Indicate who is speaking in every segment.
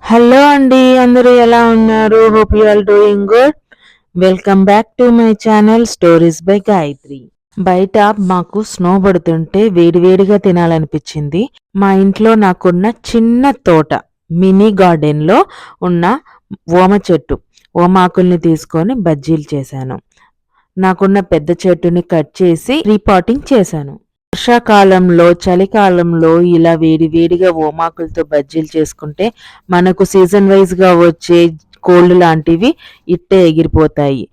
Speaker 1: Hello అండి, అందరూ ఎలా ఉన్నారు? Hope you are doing good. Welcome back to my channel stories by Gayatri. బయట మాకు స్నో పడుతుంటే వేడివేడిగా తినాలనిపించింది. మా ఇంట్లో నాకున్న చిన్న తోట, మినీ గార్డెన్లో ఉన్న ఓమ చెట్టు, ఓమాకుల్ని తీసుకొని బజ్జీలు చేశాను. నాకున్న పెద్ద చెట్టుని కట్ చేసి రీపాటింగ్ చేశాను. వర్షాకాలంలో, చలికాలంలో ఇలా వేడివేడిగా ఓమాకులతో బజ్జీలు చేసుకుంటే మనకు సీజన్ వైజ్గా వచ్చే కోల్డ్ లాంటివి ఇట్టే ఎగిరిపోతాయి.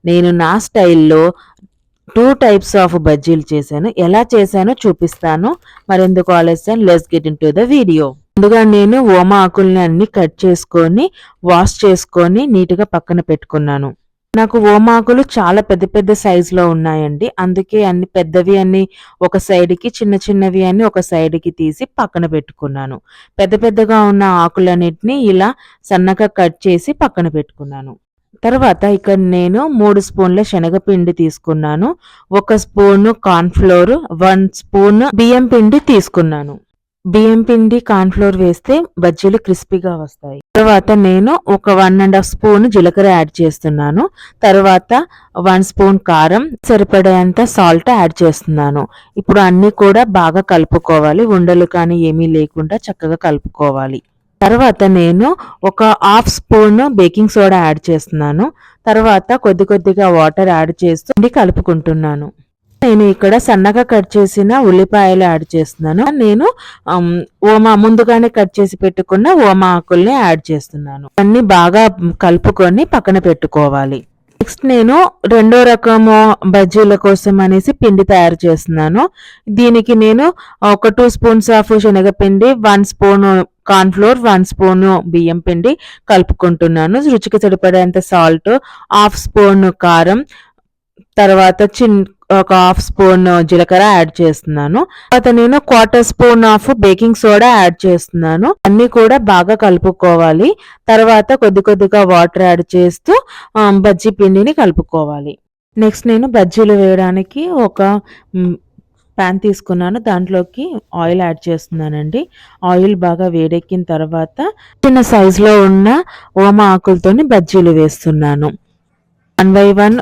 Speaker 1: నేను నా స్టైల్లో 2 టైప్స్ ఆఫ్ బజ్జీలు చేశాను. ఎలా చేశానో చూపిస్తాను. మరెందుకు ఆలస్యం, let's get into the video. ముందుగా నేను ఓమా ఆకుల్ని అన్ని కట్ చేసుకొని వాష్ చేసుకొని నీట్గా పక్కన పెట్టుకున్నాను. నాకు ఓమాకులు చాలా పెద్ద పెద్ద సైజులో ఉన్నాయండి. అందుకే అన్ని పెద్దవి అన్ని ఒక సైడ్కి, చిన్న చిన్నవి అన్ని ఒక సైడ్కి తీసి పక్కన పెట్టుకున్నాను. పెద్ద పెద్దగా ఉన్న ఆకులన్నిటిని ఇలా సన్నగా కట్ చేసి పక్కన పెట్టుకున్నాను. తర్వాత ఇక్కడ నేను 3 స్పూన్ల శనగపిండి తీసుకున్నాను. 1 స్పూను కార్న్‌ఫ్లోర్, 1 స్పూన్ బియ్యం పిండి తీసుకున్నాను. బియ్యం పిండి, కార్న్‌ఫ్లోర్ వేస్తే బజ్జీలు క్రిస్పీగా వస్తాయి. తర్వాత నేను ఒక 1½ స్పూన్ జీలకర్ర యాడ్ చేస్తున్నాను. తర్వాత 1 స్పూన్ కారం, సరిపడేంత సాల్ట్ యాడ్ చేస్తున్నాను. ఇప్పుడు అన్నీ కూడా బాగా కలుపుకోవాలి. ఉండలు కానీ ఏమీ లేకుండా చక్కగా కలుపుకోవాలి. తర్వాత నేను ఒక 1/2 స్పూన్ బేకింగ్ సోడా యాడ్ చేస్తున్నాను. తర్వాత కొద్ది కొద్దిగా వాటర్ యాడ్ చేస్తూ కలుపుకుంటున్నాను. నేను ఇక్కడ సన్నగా కట్ చేసిన ఉల్లిపాయలు యాడ్ చేస్తున్నాను. నేను ముందుగానే కట్ చేసి పెట్టుకున్న ఓమా ఆకుల్ని యాడ్ చేస్తున్నాను. అన్ని బాగా కలుపుకొని పక్కన పెట్టుకోవాలి. నెక్స్ట్ నేను రెండో రకము బజ్జీల కోసం అనేసి పిండి తయారు చేస్తున్నాను. దీనికి నేను ఒక 2 స్పూన్స్ ఆఫ్ శనగపిండి, 1 స్పూన్ కార్న్‌ఫ్లోర్, 1 స్పూన్ బియ్యం పిండి కలుపుకుంటున్నాను. రుచికి సరిపడేంత సాల్ట్, 1/2 స్పూన్ కారం, తర్వాత ఒక 1/2 స్పూన్ జీలకర్ర యాడ్ చేస్తున్నాను. తర్వాత నేను 1/4 spoon of baking soda add చేస్తున్నాను. అన్నీ కూడా బాగా కలుపుకోవాలి. తర్వాత కొద్ది కొద్దిగా వాటర్ యాడ్ చేస్తూ బజ్జీ పిండిని కలుపుకోవాలి. నెక్స్ట్ నేను బజ్జీలు వేయడానికి ఒక ప్యాన్ తీసుకున్నాను. దాంట్లోకి ఆయిల్ యాడ్ చేస్తున్నానండి. ఆయిల్ బాగా వేడెక్కిన తర్వాత చిన్న సైజులో ఉన్న ఓమా ఆకులతోని బజ్జీలు వేస్తున్నాను. 1 బై 1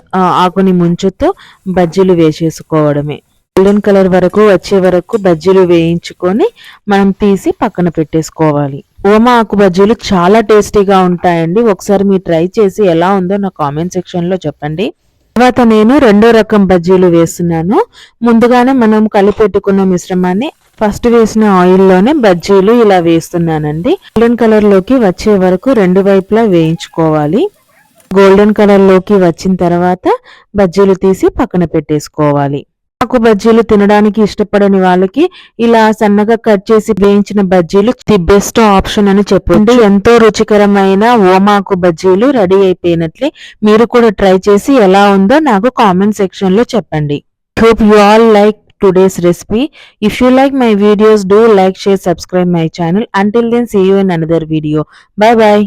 Speaker 1: ఆకుని ముంచుతూ బజ్జీలు వేసేసుకోవడమే. గోల్డెన్ కలర్ వరకు వచ్చే వరకు బజ్జీలు వేయించుకొని మనం తీసి పక్కన పెట్టేసుకోవాలి. ఓమా ఆకు బజ్జీలు చాలా టేస్టీగా ఉంటాయండి. ఒకసారి మీరు ట్రై చేసి ఎలా ఉందో నా కామెంట్ సెక్షన్లో చెప్పండి. తర్వాత నేను రెండో రకం బజ్జీలు వేస్తున్నాను. ముందుగానే మనం కలిపెట్టుకున్న మిశ్రమాన్ని ఫస్ట్ వేసిన ఆయిల్లోనే బజ్జీలు ఇలా వేస్తున్నానండి. గోల్డెన్ కలర్లోకి వచ్చే వరకు రెండు వైపులా వేయించుకోవాలి. గోల్డెన్ కలర్లోకి వచ్చిన తర్వాత బజ్జీలు తీసి పక్కన పెట్టేసుకోవాలి. ఆకు బజ్జీలు తినడానికి ఇష్టపడని వాళ్ళకి ఇలా సన్నగా కట్ చేసి వేయించిన బజ్జీలు ది బెస్ట్ ఆప్షన్ అని చెప్పండి. ఎంతో రుచికరమైన ఓమాకు బజ్జీలు రెడీ అయిపోయినట్లే. మీరు కూడా ట్రై చేసి ఎలా ఉందో నాకు కామెంట్ సెక్షన్ లో చెప్పండి. Hope you all like today's recipe. If you like my videos, do like, share, subscribe my channel. Until then, see you in another video. Bye bye.